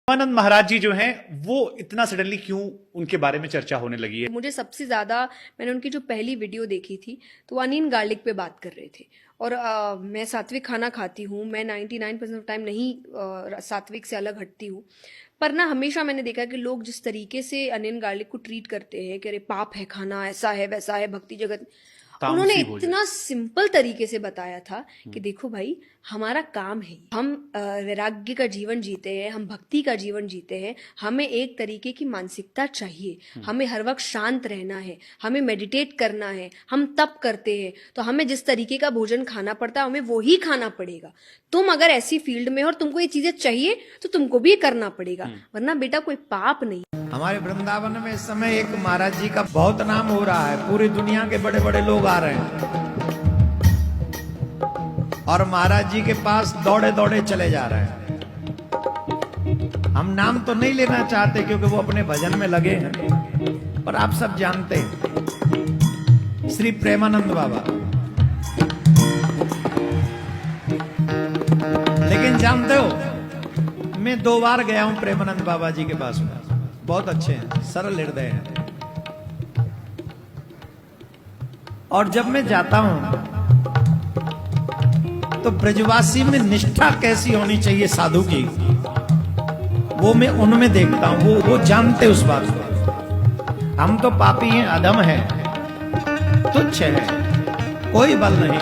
प्रेमानंद महाराज जी जो हैं वो इतना सडनली क्यों उनके बारे में चर्चा होने लगी है? मुझे सबसे ज्यादा, मैंने उनकी जो पहली वीडियो देखी थी तो वो अनियन गार्लिक पे बात कर रहे थे। और मैं सात्विक खाना खाती हूँ, मैं 99% ऑफ टाइम नहीं सात्विक से अलग हटती हूँ, पर ना हमेशा मैंने देखा कि लोग जिस तरीके से अनियन गार्लिक को ट्रीट करते हैं कि अरे पाप है खाना, ऐसा है वैसा है, भक्ति जगत, उन्होंने इतना सिंपल तरीके से बताया था कि देखो भाई, हमारा काम है, हम वैराग्य का जीवन जीते हैं, हम भक्ति का जीवन जीते हैं, हमें एक तरीके की मानसिकता चाहिए, हमें हर वक्त शांत रहना है, हमें मेडिटेट करना है, हम तप करते हैं तो हमें जिस तरीके का भोजन खाना पड़ता है हमें वो ही खाना पड़ेगा। तुम अगर ऐसी फील्ड में हो और तुमको ये चीजें चाहिए तो तुमको भी ये करना पड़ेगा, वरना बेटा कोई पाप नहीं। हमारे वृंदावन में इस समय एक महाराज जी का बहुत नाम हो रहा है, पूरी दुनिया के बड़े बड़े लोग आ रहे हैं और महाराज जी के पास दौड़े दौड़े चले जा रहे हैं। हम नाम तो नहीं लेना चाहते क्योंकि वो अपने भजन में लगे हैं, पर आप सब जानते हैं श्री प्रेमानंद बाबा। लेकिन जानते हो, मैं 2 बार गया हूं प्रेमानंद बाबा जी के पास में। बहुत अच्छे हैं, सरल हृदय हैं। और जब मैं जाता हूं तो ब्रजवासी में निष्ठा कैसी होनी चाहिए साधु की, वो मैं उनमें देखता हूं। वो जानते उस बात को। हम तो पापी हैं, अधम हैं, तुच्छ है, कोई बल नहीं।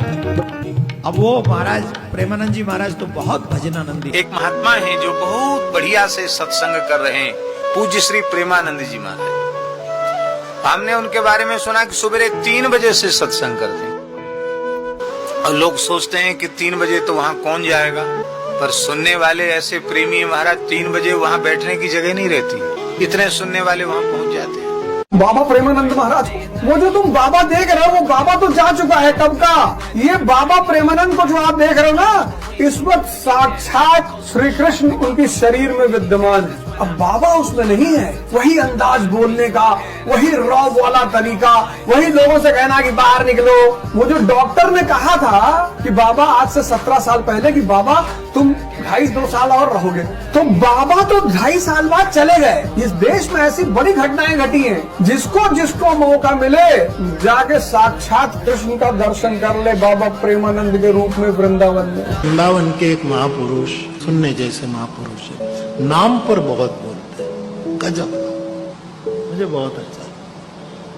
अब वो महाराज प्रेमानंद जी महाराज तो बहुत भजनानंदी। एक महात्मा है जो बहुत बढ़िया से सत्संग कर रहे हैं, पूज्य श्री प्रेमानंद जी महाराज। हमने उनके बारे में सुना कि सुबह 3 बजे से सत्संग करते हैं और लोग सोचते हैं कि 3 बजे तो वहां कौन जाएगा, पर सुनने वाले ऐसे प्रेमी है महाराज, 3 बजे वहां बैठने की जगह नहीं रहती, इतने सुनने वाले वहां पहुंच जाते हैं। बाबा प्रेमानंद महाराज, वो जो तुम बाबा देख रहे हो वो बाबा तो जा चुका है कब का। ये बाबा प्रेमानंद को जो आप देख रहे हो ना, इस वक्त साक्षात श्री कृष्ण उनके शरीर में विद्यमान है। अब बाबा उसमें नहीं है। वही अंदाज बोलने का, वही रॉब वाला तरीका, वही लोगों से कहना कि बाहर निकलो। वो जो डॉक्टर ने कहा था कि बाबा आज से 17 साल पहले कि बाबा तुम 2.5-2 साल और रहोगे, तो बाबा तो 2.5 साल बाद चले गए। इस देश में ऐसी बड़ी घटनाएं घटी हैं, जिसको मौका मिले जाके साक्षात कृष्ण का दर्शन कर ले बाबा प्रेमानंद के रूप में वृंदावन में। वृंदावन के एक महापुरुष, सुनने जैसे महापुरुष है, नाम पर बहुत बोलते हैं, गजब, मुझे बहुत अच्छा।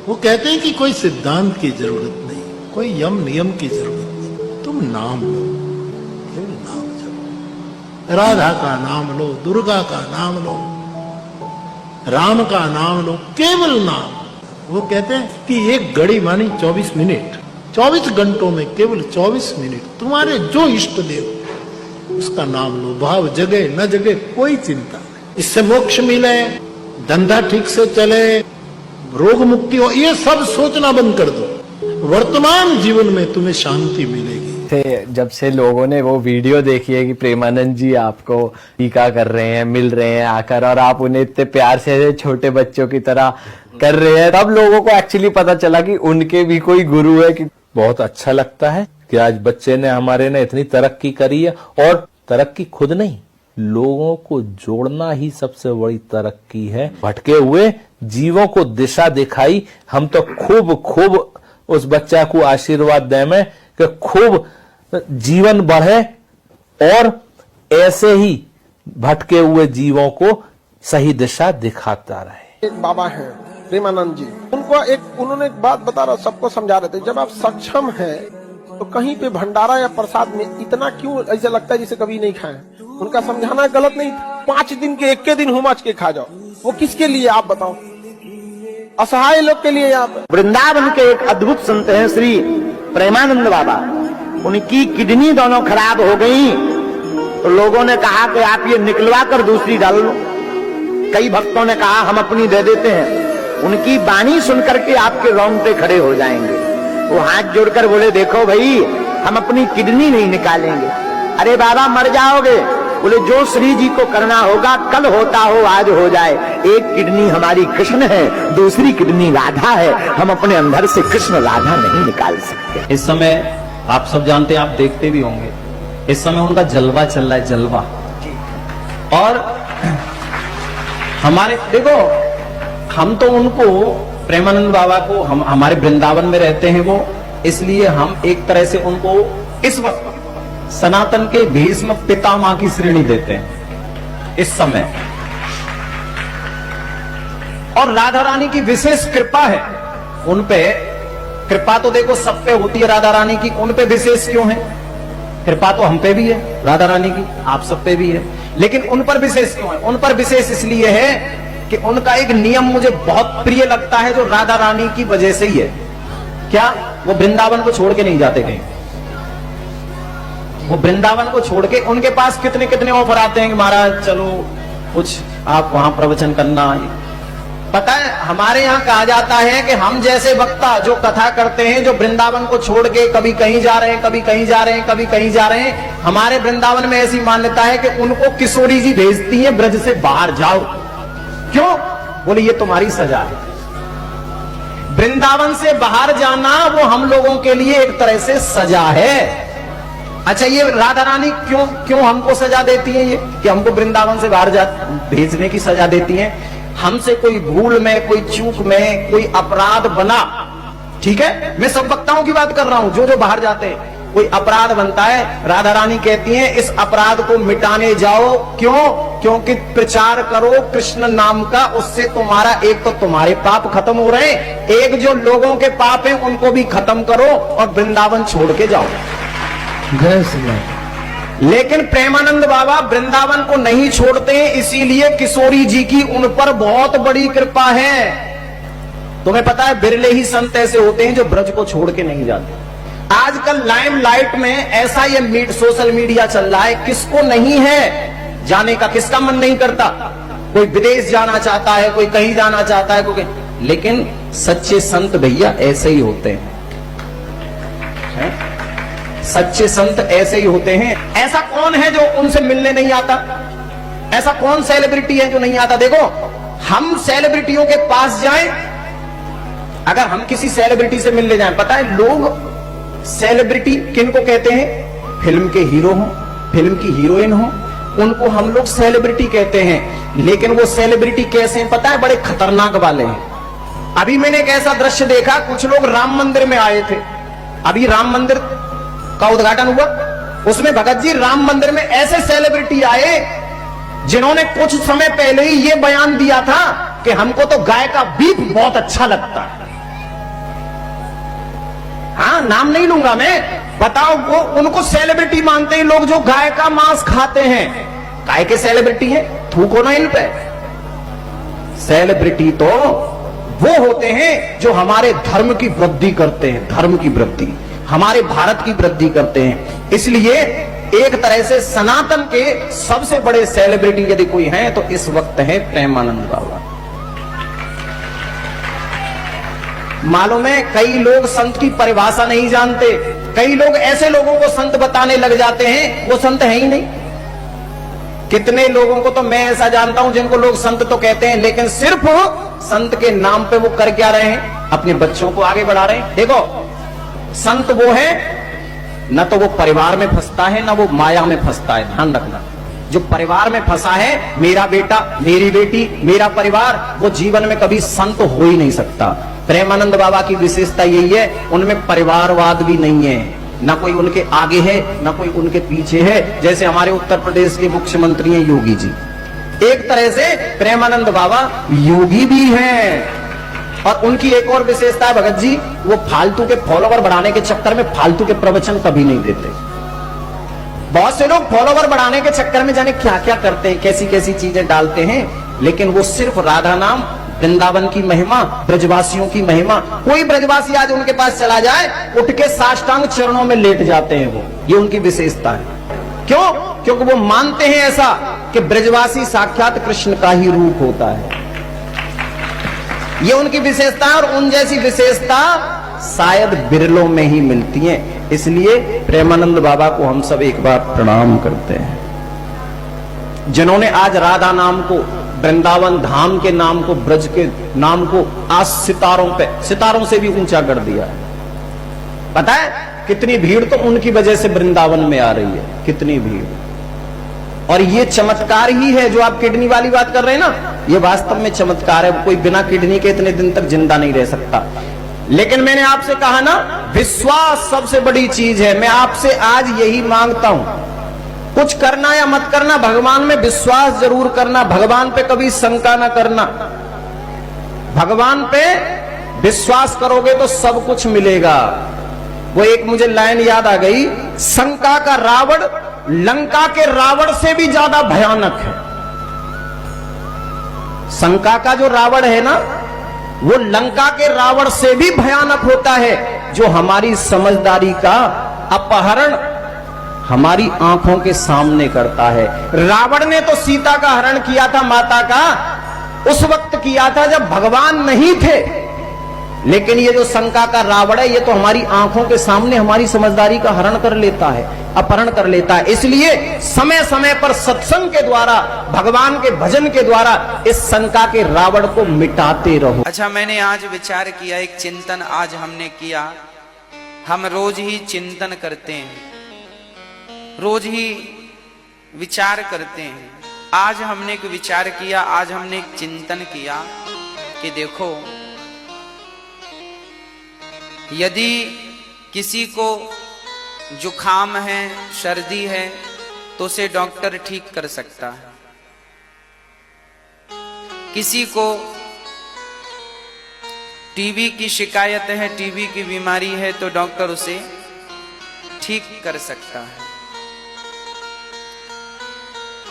वो कहते हैं कि कोई सिद्धांत की जरूरत नहीं, कोई यम नियम की जरूरत नहीं, तुम नाम लो, नाम जपो। राधा का नाम लो, दुर्गा का नाम लो, राम का नाम लो, केवल नाम। वो कहते हैं कि एक घड़ी मानी 24 मिनट, 24 घंटों में केवल 24 मिनट तुम्हारे जो इष्ट देव उसका नाम लो। भाव जगे न जगे कोई चिंता नहीं, इससे मोक्ष मिले, धंधा ठीक से चले, रोग मुक्ति हो, ये सब सोचना बंद कर दो। वर्तमान जीवन में तुम्हें शांति मिलेगी। जब से लोगों ने वो वीडियो देखी है कि प्रेमानंद जी आपको टीका कर रहे हैं, मिल रहे हैं आकर, और आप उन्हें इतने प्यार से छोटे बच्चों की तरह कर रहे हैं, तब लोगों को एक्चुअली पता चला कि उनके भी कोई गुरु है। कि बहुत अच्छा लगता है कि आज बच्चे ने हमारे ने इतनी तरक्की करी है, और तरक्की खुद नहीं, लोगों को जोड़ना ही सबसे बड़ी तरक्की है। भटके हुए जीवों को दिशा दिखाई। हम तो खूब उस बच्चा को आशीर्वाद दें में कि खूब जीवन बढ़े और ऐसे ही भटके हुए जीवों को सही दिशा दिखाता रहे। एक बाबा है प्रेमानंद जी, उन्होंने एक बात बता रहा, सबको समझा रहे थे, जब आप सक्षम हैं तो कहीं पे भंडारा या प्रसाद में इतना क्यों ऐसा लगता है जैसे कभी नहीं खाए। उनका समझाना गलत नहीं। 5 दिन के 1 दिन हुमाच के खा जाओ, वो किसके लिए आप बताओ? असहाय लोग के लिए। यहाँ पे वृंदावन के एक अद्भुत संत हैं श्री प्रेमानंद बाबा, उनकी किडनी दोनों खराब हो गई तो लोगों ने कहा कि आप ये निकलवा कर दूसरी डाल लो। कई भक्तों ने कहा हम अपनी दे देते हैं। उनकी वाणी सुनकर के आपके रोंगटे खड़े हो जाएंगे। वो हाथ जोड़कर बोले, देखो भाई, हम अपनी किडनी नहीं निकालेंगे। अरे बाबा मर जाओगे। बोले जो श्री जी को करना होगा, कल होता हो आज हो जाए। एक किडनी हमारी कृष्ण है, दूसरी किडनी राधा है, हम अपने अंदर से कृष्ण राधा नहीं निकाल सकते। इस समय आप सब जानते हैं, आप देखते भी होंगे, इस समय उनका जलवा चल रहा है, जलवा। और हमारे देखो, हम तो उनको प्रेमानंद बाबा को हम हमारे वृंदावन में रहते हैं वो, इसलिए हम एक तरह से उनको इस वक्त सनातन के भीष्म पितामह की श्रेणी देते हैं इस समय। और राधा रानी की विशेष कृपा है उन पे। कृपा तो देखो सब पे होती है राधा रानी की, उन पे विशेष क्यों है? कृपा तो हम पे भी है राधा रानी की, आप सब पे भी है, लेकिन उन पर विशेष क्यों है? उन पर विशेष इसलिए है कि उनका एक नियम मुझे बहुत प्रिय लगता है, जो राधा रानी की वजह से ही है। क्या? वो वृंदावन को छोड़ के नहीं जाते कहीं। वो वृंदावन को छोड़ के, उनके पास कितने कितने ऑफर आते हैं कि महाराज चलो कुछ आप वहां प्रवचन करना। पता है हमारे यहाँ कहा जाता है कि हम जैसे वक्ता जो कथा करते हैं, जो वृंदावन को छोड़ के कभी कहीं जा रहे हैं, कभी कहीं जा रहे हैं, कभी कहीं जा रहे हैं, हमारे वृंदावन में ऐसी मान्यता है कि उनको किशोरी जी भेजती हैं ब्रज से बाहर जाओ। क्यों? बोले ये तुम्हारी सजा है। वृंदावन से बाहर जाना वो हम लोगों के लिए एक तरह से सजा है। अच्छा, ये राधा रानी क्यों हमको सजा देती है? ये कि हमको वृंदावन से बाहर भेजने की सजा देती है। हमसे कोई भूल में, कोई चूक में, कोई अपराध बना, ठीक है, मैं सब वक्ताओं की बात कर रहा हूं, जो बाहर जाते हैं, कोई अपराध बनता है, राधा रानी कहती हैं इस अपराध को मिटाने जाओ। क्यों? क्योंकि प्रचार करो कृष्ण नाम का, उससे तुम्हारा एक तो तुम्हारे पाप खत्म हो रहे हैं, एक जो लोगों के पाप हैं उनको भी खत्म करो और वृंदावन छोड़ के जाओ। लेकिन प्रेमानंद बाबा वृंदावन को नहीं छोड़ते, इसीलिए किशोरी जी की उन पर बहुत बड़ी कृपा है। तुम्हें पता है बिरले ही संत ऐसे होते हैं जो ब्रज को छोड़ के नहीं जाते। आजकल लाइमलाइट में ऐसा ये सोशल मीडिया चल रहा है, किसको नहीं है जाने का, किसका मन नहीं करता? कोई विदेश जाना चाहता है, कोई कहीं जाना चाहता है, कोई, लेकिन सच्चे संत भैया ऐसे ही होते हैं। सच्चे संत ऐसे ही होते हैं। ऐसा कौन है जो उनसे मिलने नहीं आता? ऐसा कौन सेलिब्रिटी है जो नहीं आता? देखो, हम सेलिब्रिटियों के पास जाएं, अगर हम किसी सेलिब्रिटी से मिलने जाएं, पता है लोग सेलिब्रिटी किनको कहते हैं? फिल्म के हीरो हो, फिल्म की हीरोइन हो, उनको हम लोग सेलिब्रिटी कहते हैं। लेकिन वो सेलिब्रिटी कैसे हैं पता है? बड़े खतरनाक वाले हैं। अभी मैंने एक ऐसा दृश्य देखा, कुछ लोग राम मंदिर में आए थे, अभी राम मंदिर का उद्घाटन हुआ, उसमें भगत जी राम मंदिर में ऐसे सेलिब्रिटी आए जिन्होंने कुछ समय पहले ही ये बयान दिया था कि हमको तो गाय का बीफ बहुत अच्छा लगता है। हाँ, नाम नहीं लूंगा मैं, बताओ वो उनको सेलिब्रिटी मानते हैं लोग जो गाय का मांस खाते हैं। गाय के सेलिब्रिटी है, थूको ना इन पे। सेलिब्रिटी तो वो होते हैं जो हमारे धर्म की वृद्धि करते हैं, धर्म की वृद्धि, हमारे भारत की वृद्धि करते हैं। इसलिए एक तरह से सनातन के सबसे बड़े सेलिब्रिटी यदि कोई है तो इस वक्त है प्रेमानंद बाबा। मालूम है कई लोग संत की परिभाषा नहीं जानते, कई लोग ऐसे लोगों को संत बताने लग जाते हैं वो संत है ही नहीं। कितने लोगों को तो मैं ऐसा जानता हूं जिनको लोग संत तो कहते हैं, लेकिन सिर्फ संत के नाम पे वो कर क्या रहे हैं? अपने बच्चों को आगे बढ़ा रहे हैं। देखो, संत वो है न तो वो परिवार में फंसता है, न वो माया में फंसता है। ध्यान रखना, जो परिवार में फंसा है, मेरा बेटा, मेरी बेटी, मेरा परिवार, वो जीवन में कभी संत हो ही नहीं सकता। प्रेमानंद बाबा की विशेषता यही है, उनमें परिवारवाद भी नहीं है, ना कोई उनके आगे है ना कोई उनके पीछे है। जैसे हमारे उत्तर प्रदेश के मुख्यमंत्री हैं योगी जी, एक तरह से प्रेमानंद बाबा योगी भी हैं। और उनकी एक और विशेषता है भगत जी, वो फालतू के फॉलोवर बढ़ाने के चक्कर में फालतू के प्रवचन कभी नहीं देते। बहुत से लोग फॉलोवर बढ़ाने के चक्कर में जाने क्या क्या करते हैं, कैसी कैसी चीजें डालते हैं, लेकिन वो सिर्फ राधा नाम, वृंदावन की महिमा, ब्रजवासियों की महिमा। कोई ब्रजवासी आज उनके पास चला जाए, उठ के साष्टांग चरणों में लेट जाते हैं वो, ये उनकी विशेषता है। क्यों? क्योंकि वो मानते हैं ऐसा कि ब्रजवासी साक्षात कृष्ण का ही रूप होता है। ये उनकी विशेषता है, और उन जैसी विशेषता शायद बिरलों में ही मिलती है। इसलिए प्रेमानंद बाबा को हम सब एक बार प्रणाम करते हैं, जिन्होंने आज राधा नाम को, वृंदावन धाम के नाम को, ब्रज के नाम को आज सितारों से भी ऊंचा कर दिया है। पता है कितनी भीड़ तो उनकी वजह से वृंदावन में आ रही है, कितनी भीड़। और ये चमत्कार ही है जो आप किडनी वाली बात कर रहे हैं ना, ये वास्तव में चमत्कार है। कोई बिना किडनी के इतने दिन तक जिंदा नहीं रह सकता। लेकिन मैंने आपसे कहा ना, विश्वास सबसे बड़ी चीज है। मैं आपसे आज यही मांगता हूं, कुछ करना या मत करना, भगवान में विश्वास जरूर करना, भगवान पे कभी शंका ना करना। भगवान पे विश्वास करोगे तो सब कुछ मिलेगा। वो एक मुझे लाइन याद आ गई, शंका का रावण लंका के रावण से भी ज्यादा भयानक है। शंका का जो रावण है ना, वो लंका के रावण से भी भयानक होता है, जो हमारी समझदारी का अपहरण हमारी आंखों के सामने करता है। रावण ने तो सीता का हरण किया था, माता का, उस वक्त किया था जब भगवान नहीं थे। लेकिन ये जो शंका का रावण है, ये तो हमारी आंखों के सामने हमारी समझदारी का हरण कर लेता है, अपहरण कर लेता है। इसलिए समय समय पर सत्संग के द्वारा, भगवान के भजन के द्वारा इस शंका के रावण को मिटाते रहो। अच्छा, मैंने आज विचार किया, एक चिंतन आज हमने किया। हम रोज ही चिंतन करते हैं, रोज ही विचार करते हैं। आज हमने एक विचार किया, आज हमने एक चिंतन किया कि देखो, यदि किसी को जुखाम है, सर्दी है, तो उसे डॉक्टर ठीक कर सकता है। किसी को टीबी की शिकायत है, टीबी की बीमारी है, तो डॉक्टर उसे ठीक कर सकता है।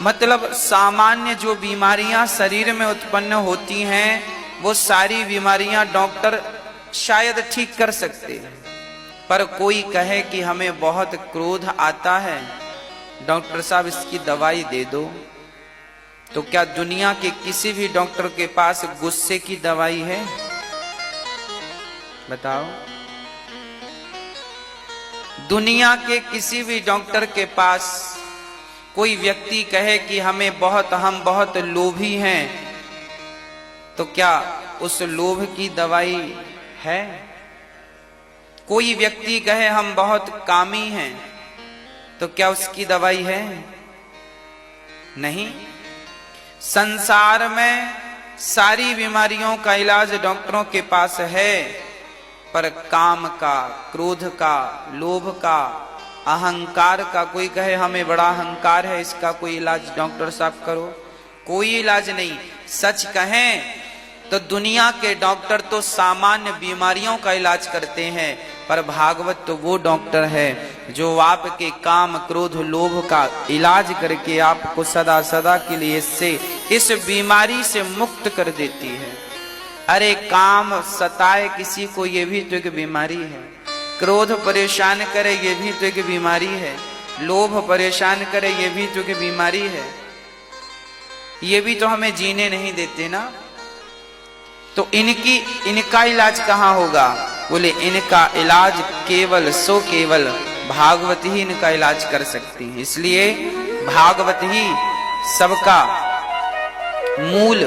मतलब सामान्य जो बीमारियां शरीर में उत्पन्न होती हैं, वो सारी बीमारियां डॉक्टर शायद ठीक कर सकते हैं। पर कोई कहे कि हमें बहुत क्रोध आता है, डॉक्टर साहब इसकी दवाई दे दो, तो क्या दुनिया के किसी भी डॉक्टर के पास गुस्से की दवाई है? बताओ। दुनिया के किसी भी डॉक्टर के पास कोई व्यक्ति कहे कि हम बहुत लोभी हैं, तो क्या उस लोभ की दवाई है? कोई व्यक्ति कहे हम बहुत कामी हैं, तो क्या उसकी दवाई है? नहीं। संसार में सारी बीमारियों का इलाज डॉक्टरों के पास है, पर काम का, क्रोध का, लोभ का, अहंकार का, कोई कहे हमें बड़ा अहंकार है, इसका कोई इलाज डॉक्टर साहब करो, कोई इलाज नहीं। सच कहें तो दुनिया के डॉक्टर तो सामान्य बीमारियों का इलाज करते हैं, पर भागवत तो वो डॉक्टर है जो आपके काम, क्रोध, लोभ का इलाज करके आपको सदा सदा के लिए इस बीमारी से मुक्त कर देती है। अरे काम सताए किसी को, ये भी तो एक बीमारी है। क्रोध परेशान करे, ये भी तो एक बीमारी है। लोभ परेशान करे, ये भी तो एक बीमारी है। ये भी तो हमें जीने नहीं देते ना। तो इनका इलाज कहाँ होगा? बोले इनका इलाज केवल केवल भागवत ही इनका इलाज कर सकती है। इसलिए भागवत ही सबका मूल